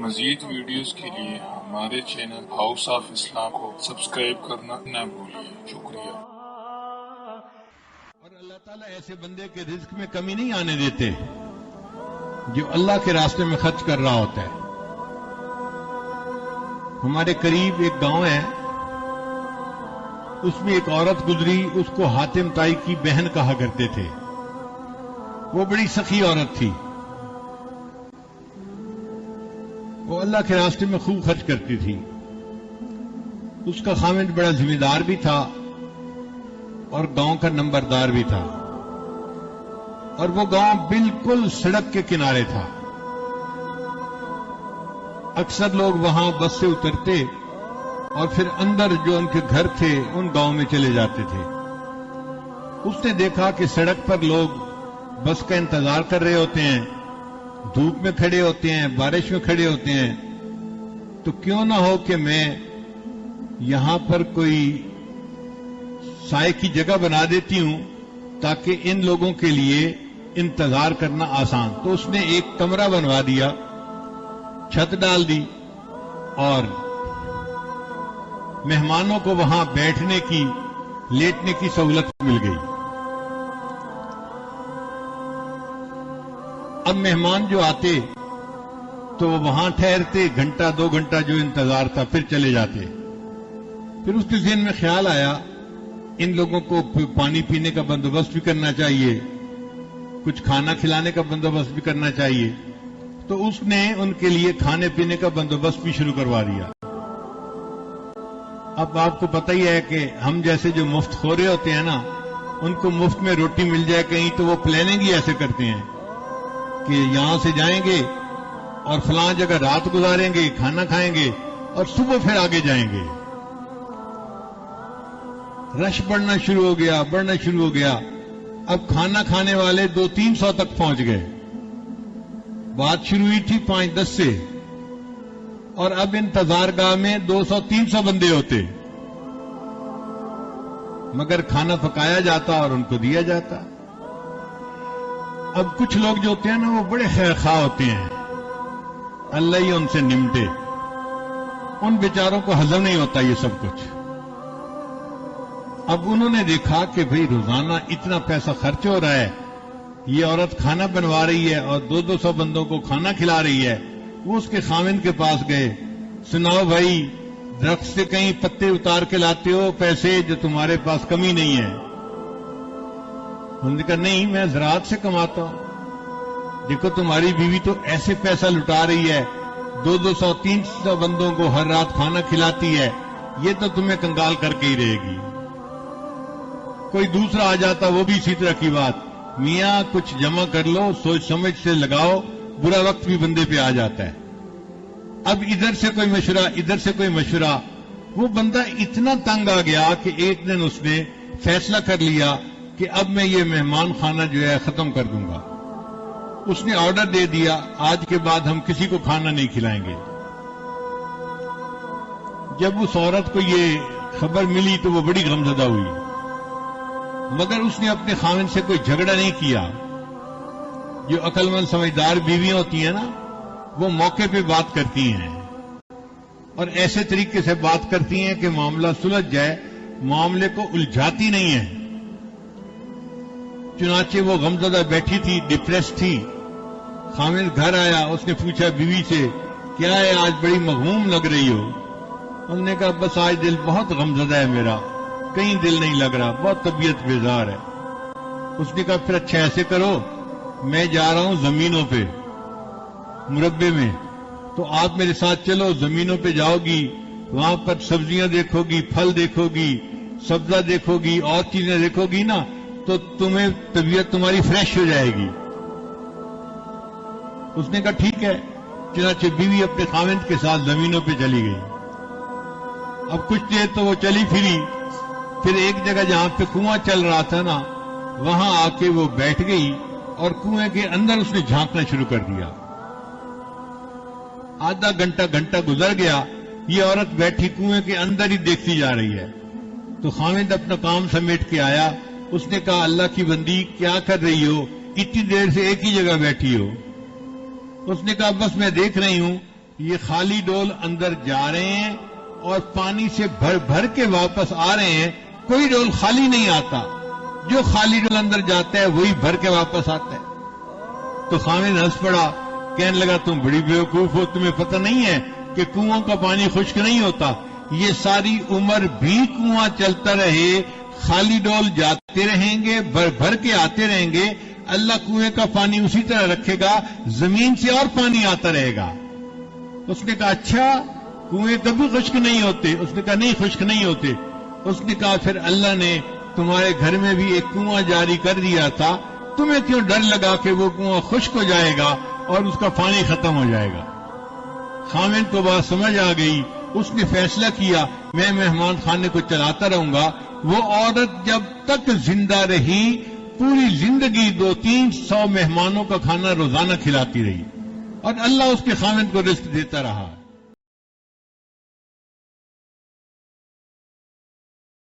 مزید ویڈیوز کے لیے ہمارے چینل ہاؤس آف اسلام کو سبسکرائب کرنا نہ بھولیے۔ شکریہ۔ اور اللہ تعالیٰ ایسے بندے کے رزق میں کمی نہیں آنے دیتے جو اللہ کے راستے میں خرچ کر رہا ہوتا ہے۔ ہمارے قریب ایک گاؤں ہے، اس میں ایک عورت گزری، اس کو حاتم تائی کی بہن کہا کرتے تھے۔ وہ بڑی سخی عورت تھی، وہ اللہ کے راستے میں خوب خرچ کرتی تھی۔ اس کا خاوند بڑا ذمہ دار بھی تھا اور گاؤں کا نمبردار بھی تھا، اور وہ گاؤں بالکل سڑک کے کنارے تھا۔ اکثر لوگ وہاں بس سے اترتے اور پھر اندر جو ان کے گھر تھے ان گاؤں میں چلے جاتے تھے۔ اس نے دیکھا کہ سڑک پر لوگ بس کا انتظار کر رہے ہوتے ہیں، دھوپ میں کھڑے ہوتے ہیں، بارش میں کھڑے ہوتے ہیں، تو کیوں نہ ہو کہ میں یہاں پر کوئی سائے کی جگہ بنا دیتی ہوں تاکہ ان لوگوں کے لیے انتظار کرنا آسان۔ تو اس نے ایک کمرہ بنوا دیا، چھت ڈال دی، اور مہمانوں کو وہاں بیٹھنے کی، لیٹنے کی سہولت مل گئی۔ اب مہمان جو آتے تو وہ وہاں ٹھہرتے، گھنٹہ دو گھنٹہ جو انتظار تھا، پھر چلے جاتے۔ پھر اس کے ذہن میں خیال آیا ان لوگوں کو پانی پینے کا بندوبست بھی کرنا چاہیے، کچھ کھانا کھلانے کا بندوبست بھی کرنا چاہیے۔ تو اس نے ان کے لیے کھانے پینے کا بندوبست بھی شروع کروا دیا۔ اب آپ کو پتہ ہی ہے کہ ہم جیسے جو مفت خورے ہوتے ہیں نا، ان کو مفت میں روٹی مل جائے کہیں تو وہ پلاننگ ہی ایسے کرتے ہیں کہ یہاں سے جائیں گے اور فلاں جگہ رات گزاریں گے، کھانا کھائیں گے اور صبح پھر آگے جائیں گے۔ رش بڑھنا شروع ہو گیا۔ اب کھانا کھانے والے 200-300 تک پہنچ گئے۔ بات شروع ہوئی تھی 5-10 سے، اور اب انتظار گاہ میں 200-300 بندے ہوتے، مگر کھانا پکایا جاتا اور ان کو دیا جاتا۔ اب کچھ لوگ جو ہوتے ہیں نا، وہ بڑے خیر خواہ ہوتے ہیں، اللہ ہی ان سے نمٹے، ان بیچاروں کو ہضم نہیں ہوتا یہ سب کچھ۔ اب انہوں نے دیکھا کہ بھئی روزانہ اتنا پیسہ خرچ ہو رہا ہے، یہ عورت کھانا بنوا رہی ہے اور 200 بندوں کو کھانا کھلا رہی ہے۔ وہ اس کے خاوند کے پاس گئے، سناؤ بھائی، درخت سے کہیں پتے اتار کے لاتے ہو پیسے جو تمہارے پاس کمی نہیں ہے؟ انہوں نے کہا نہیں، میں زراعت سے کماتا ہوں۔ دیکھو تمہاری بیوی تو ایسے پیسہ لٹا رہی ہے، 200-300 بندوں کو ہر رات کھانا کھلاتی ہے، یہ تو تمہیں کنگال کر کے ہی رہے گی۔ کوئی دوسرا آ جاتا، وہ بھی اسی طرح کی بات، میاں کچھ جمع کر لو، سوچ سمجھ سے لگاؤ، برا وقت بھی بندے پہ آ جاتا ہے۔ اب ادھر سے کوئی مشورہ، ادھر سے کوئی مشورہ، وہ بندہ اتنا تنگ آ گیا کہ ایک دن اس نے فیصلہ کر لیا کہ اب میں یہ مہمان خانہ جو ہے ختم کر دوں گا۔ اس نے آرڈر دے دیا، آج کے بعد ہم کسی کو کھانا نہیں کھلائیں گے۔ جب اس عورت کو یہ خبر ملی تو وہ بڑی غمزدہ ہوئی، مگر اس نے اپنے خاوند سے کوئی جھگڑا نہیں کیا۔ جو عقل مند سمجھدار بیویاں ہوتی ہیں نا، وہ موقع پہ بات کرتی ہیں اور ایسے طریقے سے بات کرتی ہیں کہ معاملہ سلجھ جائے، معاملے کو الجھاتی نہیں ہے۔ چنانچہ وہ غمزدہ بیٹھی تھی، ڈپریس تھی۔ خاوند گھر آیا، اس نے پوچھا بیوی سے، کیا ہے آج بڑی مغموم لگ رہی ہو؟ انہوں نے کہا بس آج دل بہت غمزدہ ہے میرا، کہیں دل نہیں لگ رہا، بہت طبیعت بیزار ہے۔ اس نے کہا پھر اچھا ایسے کرو، میں جا رہا ہوں زمینوں پہ، مربے میں، تو آپ میرے ساتھ چلو، زمینوں پہ جاؤ گی، وہاں پر سبزیاں دیکھو گی، پھل دیکھو گی، سبزہ دیکھو گی، اور چیزیں دیکھو گی نا، تو تمہیں طبیعت تمہاری فریش ہو جائے گی۔ اس نے کہا ٹھیک ہے۔ چنانچہ بیوی اپنے خاوند کے ساتھ زمینوں پہ چلی گئی۔ اب کچھ دیر تو وہ چلی پھری، پھر ایک جگہ جہاں پہ کنواں چل رہا تھا نا، وہاں آ کے وہ بیٹھ گئی اور کنویں کے اندر اس نے جھانکنا شروع کر دیا۔ آدھا گھنٹہ گزر گیا، یہ عورت بیٹھی کنویں کے اندر ہی دیکھتی جا رہی ہے۔ تو خاوند اپنا کام سمیٹ کے آیا، اس نے کہا اللہ کی بندی کیا کر رہی ہو، اتنی دیر سے ایک ہی جگہ بیٹھی ہو؟ اس نے کہا بس میں دیکھ رہی ہوں یہ خالی ڈول اندر جا رہے ہیں اور پانی سے بھر بھر کے واپس آ رہے ہیں. کوئی ڈول خالی نہیں آتا، جو خالی ڈول اندر جاتا ہے وہی بھر کے واپس آتا ہے. تو خامد ہنس پڑا، کہنے لگا تم بڑی بیوقوف ہو، تمہیں پتہ نہیں ہے کہ کنووں کا پانی خشک نہیں ہوتا. یہ ساری عمر بھی کنواں چلتا رہے، خالی ڈول جاتے رہیں گے، بھر بھر کے آتے رہیں گے، اللہ کنویں کا پانی اسی طرح رکھے گا، زمین سے اور پانی آتا رہے گا. اس نے کہا اچھا کنویں کبھی خشک نہیں ہوتے؟ اس نے کہا نہیں خشک نہیں ہوتے. اس نے کہا پھر اللہ نے تمہارے گھر میں بھی ایک کنواں جاری کر دیا تھا، تمہیں کیوں ڈر لگا کہ وہ کنواں خشک ہو جائے گا اور اس کا پانی ختم ہو جائے گا؟ خامد کو بات سمجھ آ گئی. اس نے فیصلہ کیا میں مہمان خانے کو چلاتا رہوں گا. وہ عورت جب تک زندہ رہی پوری زندگی 200-300 مہمانوں کا کھانا روزانہ کھلاتی رہی اور اللہ اس کے خامد کو رزق دیتا رہا.